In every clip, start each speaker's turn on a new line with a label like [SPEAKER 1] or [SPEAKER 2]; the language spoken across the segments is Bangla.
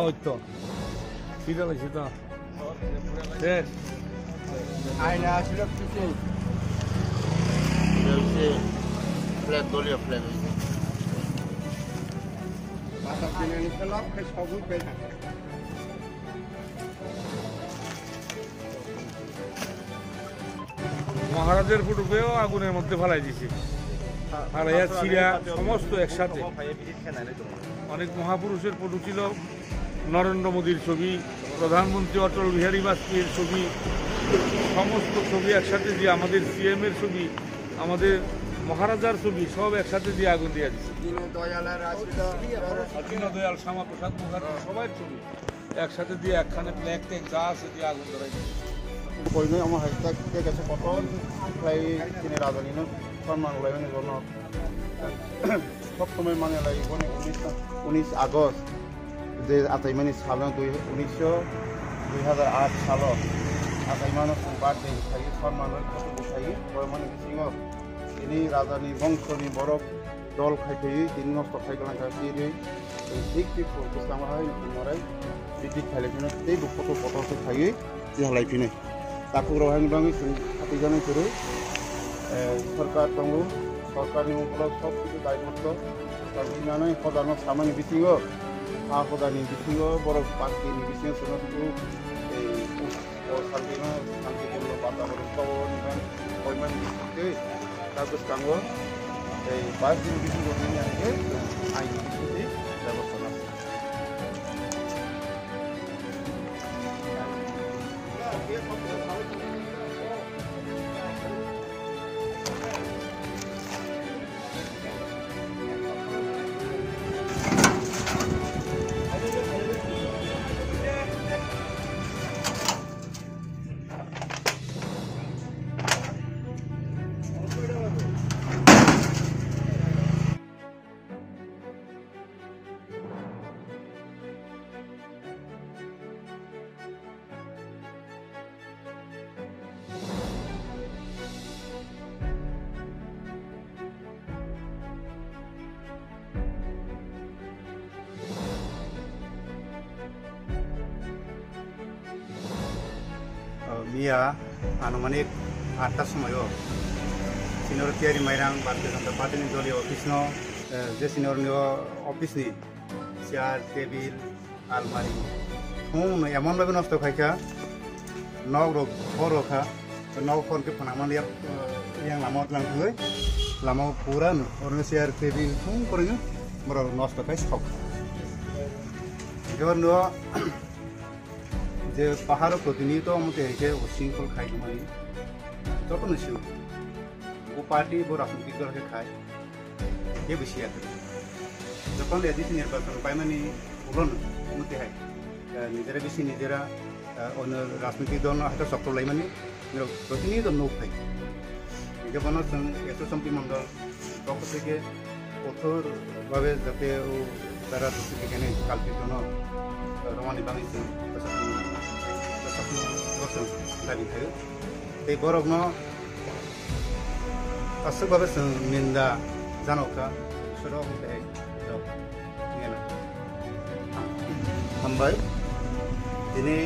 [SPEAKER 1] হইতো সিরিয়াল হয়েছে তো শেষ
[SPEAKER 2] আয়না ছিল কিছু ফ্ল্যাগ দলীয় ফ্ল্যাগ হয়েছে মাথা কিনে নিতে লাভ সবই পেয়ে থাকে
[SPEAKER 1] মহারাজের ফটোকেও আগুনের মধ্যে ফেলাই দিছে ফালাইয়া ছিঁড়া সমস্ত একসাথে অনেক মহাপুরুষের ফটো ছিল নরেন্দ্র মোদীর ছবি প্রধানমন্ত্রী অটল বিহারী বাজপেয়ীর ছবি সমস্ত ছবি একসাথে দিয়ে আমাদের সিএম এর ছবি আমাদের মহারাজার ছবি সব একসাথে দিয়ে আগুন দিয়ে দিচ্ছে দীনদয়াল শ্যামাপ্রসাদ মুখার্জী সবার ছবি একসাথে দিয়ে একখানে ব্ল্যাক ট্যাঙ্ক যা আছে দিয়ে আগুন ধরাই দিচ্ছে
[SPEAKER 2] কইনো আমার হাইস্টাক গেছে কত প্রায় তিনি রাজধানী সম্মান লাইনের জন্য সবসময় মানে লাই 19 আগস্ট যে আতাইমানি সাল 2008 সাল আতাইমানো বার্থডে থাকি সম্মান কত বসাই মানে সিংহ তিনি রাজধানী বংশনি বরফ দল খাইথই তিনি নষ্ট খাইগলাं খাইরি ঠিক ঠিক প্রস্তাব হয় নরাই বিধি খাইলেন এই ফটো ফটো থাকি দিহালাইফিনে তাকু রহাং দং হাতি জানাই করে সরকার দङ সরকারनि मुखआव सब কিছু দায়িত্ব সরকারनि প্রধান সামান্য বিथिङाव हा हदानि बिथिङाव बर' पार्टीनि बिथिङाव सोनारखौ এই सानदेनो शान्तिपूर्ण वातावरण पावनिफ्राय बयमान बिथिङै दा गोसोखाङो এই 5 दिन बिथिङाव जोंनि आगे आइनि बिथिङै बेबस्था मिया आनुमानिक 8टा समय सिनियर तियारी माइरां भारतीय जनता पार्टी दलीय अफिस जे सिनियर अफिस चेयार टेबिल आलमारी फुं एमन भावे नष्ट खाइखा नौ रखा नौ फन के फनामान yang lama लांथै लामा पूरा और चेयार टेबिल फुं करेंगे बर नष्ट खाइ सब एबार যে পাহাড় প্রতিনিয়ত মতে হেকে উশৃঙ্খল খাই মানে যখন সিও ও পার্টি ও রাজনৈতিক দলকে খায় এ বেশি আছে যখন এদিকে নির্বাচন পাই মানে উড়ন মতে হয় নিজেরা বেশি নিজেরা অন্য রাজনৈতিক দল হাতে চক্র লাই মানে প্রতিনিয়ত নৌ খাই যেমন এত সম্পি মন্ডল পক্ষ থেকে কঠোরভাবে যাতে তারা সেখানে কালকের জন্য রমানি বাংলাদেশ दाबी थायो बे बरफनो गासैबाबो जों निन्दा जानावखा बिसोरो ओमफ्राय हामबाय दिनै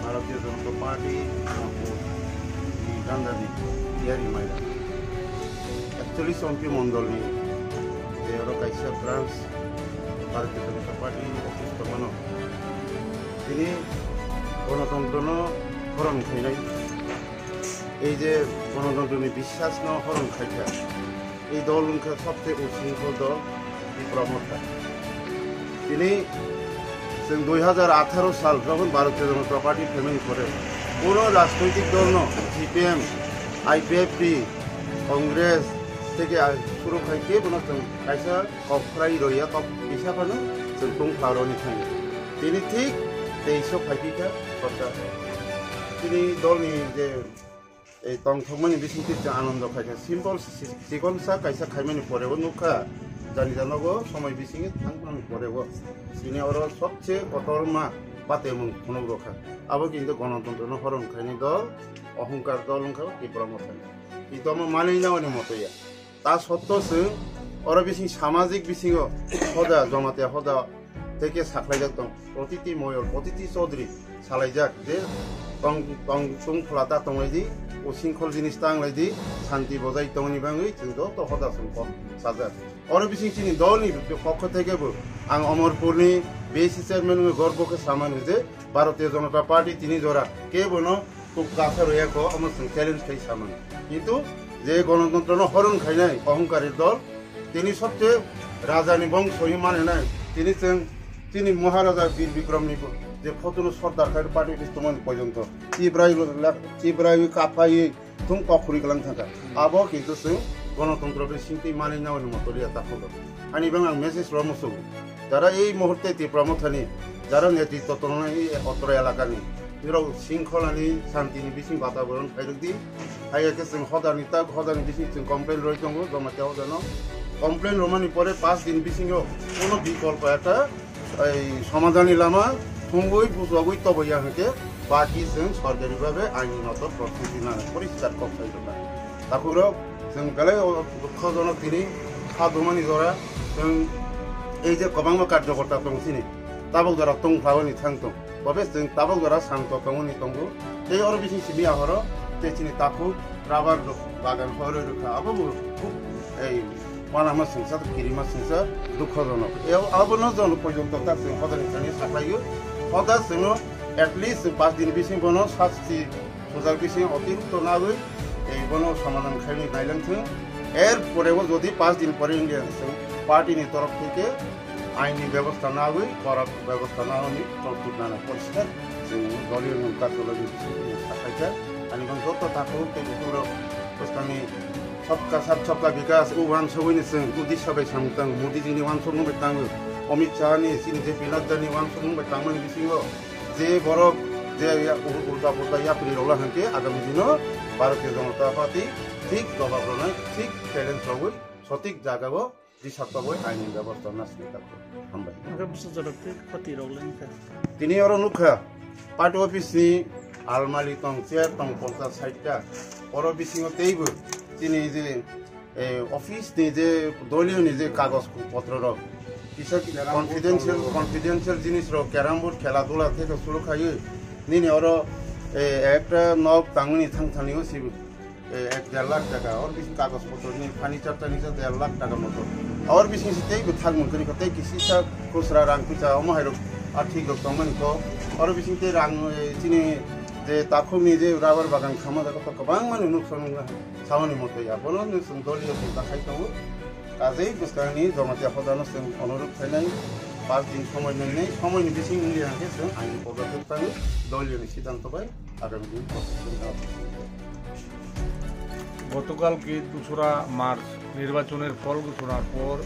[SPEAKER 2] Bharatiya Janata party गान्धानि तियारि Myra 41 MP मण्डलनि जेराव कायसा branch Bharatiya Janata party office दङ दिनै গণতন্ত্র হরণ খাইনাই এই যে গণতন্ত্রনি বিশ্বাস হরণ খাইখা এই দল সবচেয়ে উশৃঙ্খল দল প্রমোটা তিনি 2018 সাল যখন ভারতীয় জনতা পার্টি ফেমিং করে কোনো রাজনৈতিক দল সিপিএম আইপিএফটি কংগ্রেস থেকে শুরু খাইকে কোনো কাইসা কফ্রাই রইয়া কফ পিসাফানো जों दंफारनि थाङो তিনি ঠিক 23 फाइटिका কথা তিনি দলনি যে এই তংথমানি বিসিতে আনন্দ খাইছে সিম্পল সিকনসা কাইসা খাইমানি পরেও নুখা জানি জানাগো সময় বিসিঙে থাংমানি পরেও সিনে ওর সবচেয়ে কঠোরমা পাতে মুং ফোন রখা আবো কিন্তু গণতন্ত্র হরণ খাইনি দল অহংকার দল ওংখা তীব্র মত কিন্তু আমার মানেই নাওনি মতইয়া তা সত্ত্বেও ওর বিসিং সামাজিক বিসিঙ হদা জমাতে হদা থেকে সাকলাইজাক দं প্রতিটি ময়ূর প্রতিটি চৌধুরী সালাইজাক যে শৃঙ্খলাতা দंलायदि उसिंखल जिनिस तांलायदि शांति बजाय दंनि बाङै जों ज' हदासं साजा अरो बिसिंथिनि दलनि पक्ष थेकेबो आं अमरपुरनि बेसि चेयरमेन गर्वके सामानो जे भारतीय जनता पार्टी तिनि जरा केबोनो कासार याको अमरसिं चैलेंज खाइ सामानो किन्तु जे गणतन्त्रनो हरण खाइनाय अहंकारी दल तिनि सबसे राजानि बंशनि मानिनाय तिनि महाराजा वीर विक्रमनि যে ফটোনো সর্দার খাই পার্টি বিস্তমান পর্যন্ত চিব্রাই কাফাই তুম কখরি গলাং থাকা আবো কিন্তু जों গণতন্ত্রকে সিংতি মানি নাওয়ার মতো রিয়া তাকো আনি বাং আং মেসেজ রমসো যারা এই মুহূর্তে ত্রিপুরামথানি যারা নেতৃত্ব তরুণ এই অত্র এলাকানি যেরাও শৃঙ্খলানি শান্তিনি বিসিং বাতাবরণ খাইরদি হাইয়াকে जों হদানি বিসিং जों কমপ্লেন রই দङ জমাতে হদানো কমপ্লেন রমানি পরে 5 দিন বিসিংও কোনো বিকল্প একটা এই সমাধানী লামা खुंगुई बुझुआगुई तबैया होके बाकी जों सरकारि भाबे आइनि मत प्रस्तुति ना परिष्कार कफाइदोना तापुरो जों गले दुःखजनक दिनै खादुमानि जरा जों এই যে गोबां कार्यकर्ता दं सिनि ताबक जरा तं भावनि थांतो बबे जों ताबक जरा शांत तंगनि तंगु এই अर बिसिं सिबि आहर तेचिनि ताकु राबार बागान हरो रखा आबो खूब এই मानामा संसार किरिमा संसार दुःखजनक एव आबनो जन पर्यन्त ता जों हदानि थानि साफायो हदा जोङो एटलिस्ट 5 दिन बिसिं बनो शास्ति सजाल बिसिं अतिरिक्त नागै এই বনো সমাধান খাইনি নাইলাंथों এর পরেও যদি 5 দিন পরে ইন্ডিয়া পার্টিনি তরফ থেকে আইনি ব্যবস্থা না হয় করা ব্যবস্থা না হলে প্রস্তুত না পরিষ্কার जों দলীয় কার্যকলাপ থাকাইছে आणि मग যত থাকো পুরো প্রস্তাবনি सबका साथ सबका विकास उवान सवैनि जों उद्देश्य बाय सामतां मोदीजीनि वान समुबाय ताङो अमित शाहनि सिनि जे पिनादानि वान समुबाय तांमोन बिसिङो जे बरफ जे उल्टा पुल्टा याप्रि रौला हंके आगामी दिनो भारतीय जनता पार्टी ठीक जवाब रनाय ठीक चैलेंज रवै सঠিক জায়গাও दिसाबबाय आइनि व्यवस्था नासनि ताको हामबाय
[SPEAKER 3] आगामी सजरते कति रौलानि
[SPEAKER 2] तिनि अर नुखा पार्टी अफिसनि आलमाली तं चेयर तं 50-60टा अर बिसिङो तेइबो तिनी जे अफिस नि जे दलीय नि जे कागज पत्र र किसा कन्फिडेंशियल जिनिस र कैरम बोर्ड खेला दुला থেকে শুরু খাই নিনি और একটা নব তাংনি থাংথানিও সিবি 1.5 লাখ টাকা और बिस कागज पत्र नि फार्निचर ता निसा 1.5 लाख टाका मतो और बिस सितै थागमन करि कतै किसिसा खुसरा रां पिसा अमहाइरो आर्थिक दमन को और बिस ते रां तिनी जे ताखुनि जे राबार बागान खामा जागा गोबां माने नुकसान सावनि मतो या बनो जों दलीय थाखाय दङ काजै बुस्थानि जमाते हदानो जों अनुरोध खालामनाय 5 दिन समय मोननाय समयनि बिसिं इंडियाके जों आइनि पदक्षेपनि दलीयनि सिद्धांत बाय आगामी दिन
[SPEAKER 1] গতকালকে 2রা মার্চ নির্বাচনের ফল ঘোষণার পর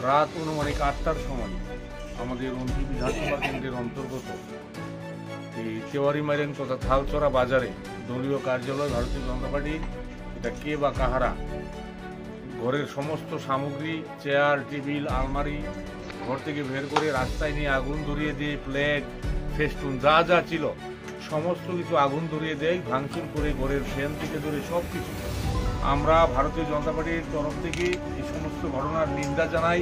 [SPEAKER 1] রাত অনুমানিক 8টার সময় আমাদের রঞ্জি বিধানসভা কেন্দ্রের অন্তর্গত এই তেওয়ারি মাইরেন তথা থালচরা বাজারে দলীয় কার্যালয় ভারতীয় জনতা পার্টি এটা কে বা কাহারা ঘরের সমস্ত সামগ্রী চেয়ার টেবিল আলমারি ঘর থেকে বের করে রাস্তায় নিয়ে আগুন ধরিয়ে দিয়ে প্লেট ফেস্টুন যা যা ছিল সমস্ত কিছু আগুন ধরিয়ে দেয় ভাঙচুর করে ঘরের ফ্যান থেকে ধরে সব কিছু আমরা ভারতীয় জনতা পার্টির তরফ থেকে এই সমস্ত ঘটনার নিন্দা জানাই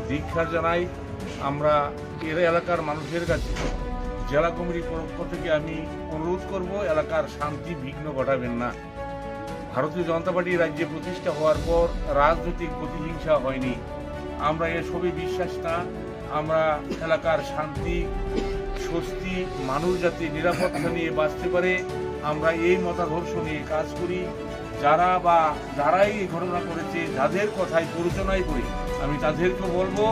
[SPEAKER 1] ধিক্কার জানাই আমরা এর এলাকার মানুষের কাছে জেলা কমিটির পক্ষ থেকে আমি অনুরোধ করব এলাকার শান্তি বিঘ্ন ঘটাবেন না ভারতীয় জনতা পার্টি রাজ্যে প্রতিষ্ঠা হওয়ার পর রাজনৈতিক প্রতিহিংসা হয়নি আমরা এসবই বিশ্বাস না আমরা এলাকার শান্তি স্বস্তি মানুষ যাতে নিরাপত্তা নিয়ে বাঁচতে পারে আমরা এই মতাদর্শ নিয়ে কাজ করি যারাই এই ঘটনা করেছে যাদের কথায় পরিচালনাই করি আমি তাদেরকে বলবো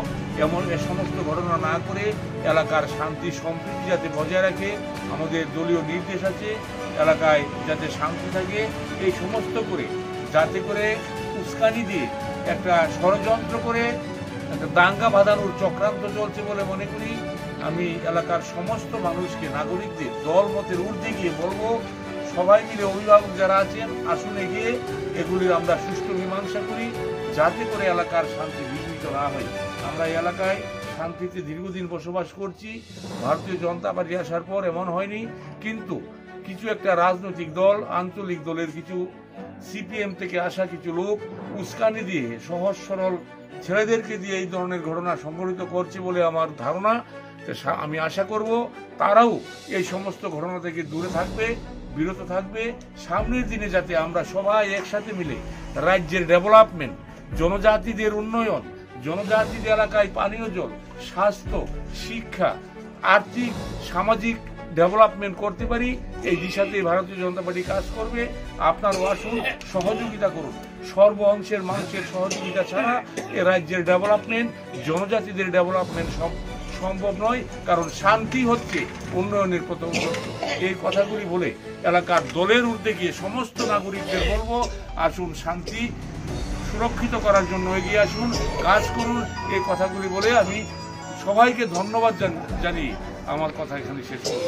[SPEAKER 1] এমন এ সমস্ত ঘটনা না করে এলাকার শান্তি সম্প্রীতি যাতে বজায় রাখে আমাদের দলীয় নির্দেশ আছে এলাকায় যাতে শান্তি থাকে এই সমস্ত করে যাতে করে উস্কানি দিয়ে একটা ষড়যন্ত্র করে একটা দাঙ্গা বাঁধানোর চক্রান্ত চলছে বলে মনে করি আমি এলাকার সমস্ত মানুষকে নাগরিকদের দল মতের ঊর্ধ্বে গিয়ে বলবো সবাই মিলে অভিভাবক যারা আছেন আসনে গিয়ে এগুলির আমরা সুষ্ঠু মীমাংসা করি যাতে করে এলাকার শান্তি বিঘ্নিত না হয় আমরা এই এলাকায় শান্তিতে দীর্ঘদিন বসবাস করছি ভারতীয় জনতা পার্টি আসার পর এমন হয়নি কিন্তু কিছু একটা রাজনৈতিক দল আঞ্চলিক দলের কিছু সিপিএম থেকে আসা কিছু লোক উস্কানি দিয়ে সহজ সরল ছেলেদেরকে দিয়ে এই ধরনের ঘটনা সংঘটিত করছে বলে আমার ধারণা। আমি আশা করব তারাও এই সমস্ত ঘটনা থেকে দূরে থাকবে, বিরত থাকবে। সামনের দিনে যাতে আমরা সবাই একসাথে মিলে রাজ্যের ডেভেলপমেন্ট, জনজাতিদের উন্নয়ন, জনজাতিদের এলাকায় পানীয় জল, স্বাস্থ্য, শিক্ষা, আর্থিক, সামাজিক ডেভেলপমেন্ট করতে পারি, এই দিশাতে ভারতীয় জনতা পার্টি কাজ করবে। আপনারও আসুন, সহযোগিতা করুন। সর্ব অংশের মানুষের সহযোগিতা ছাড়া এ রাজ্যের ডেভেলপমেন্ট, জনজাতিদের ডেভেলপমেন্ট সম্ভব নয়। কারণ শান্তি হচ্ছে উন্নয়নের প্রথম শর্ত। এই কথাগুলি বলে এলাকার দলের ঊর্ধ্বে গিয়ে সমস্ত নাগরিকদের বলবো, আসুন শান্তি সুরক্ষিত করার জন্য এগিয়ে আসুন, কাজ করুন। এই কথাগুলি বলে আমি সবাইকে ধন্যবাদ জানিয়ে আমার কথা এখানে শেষ করব।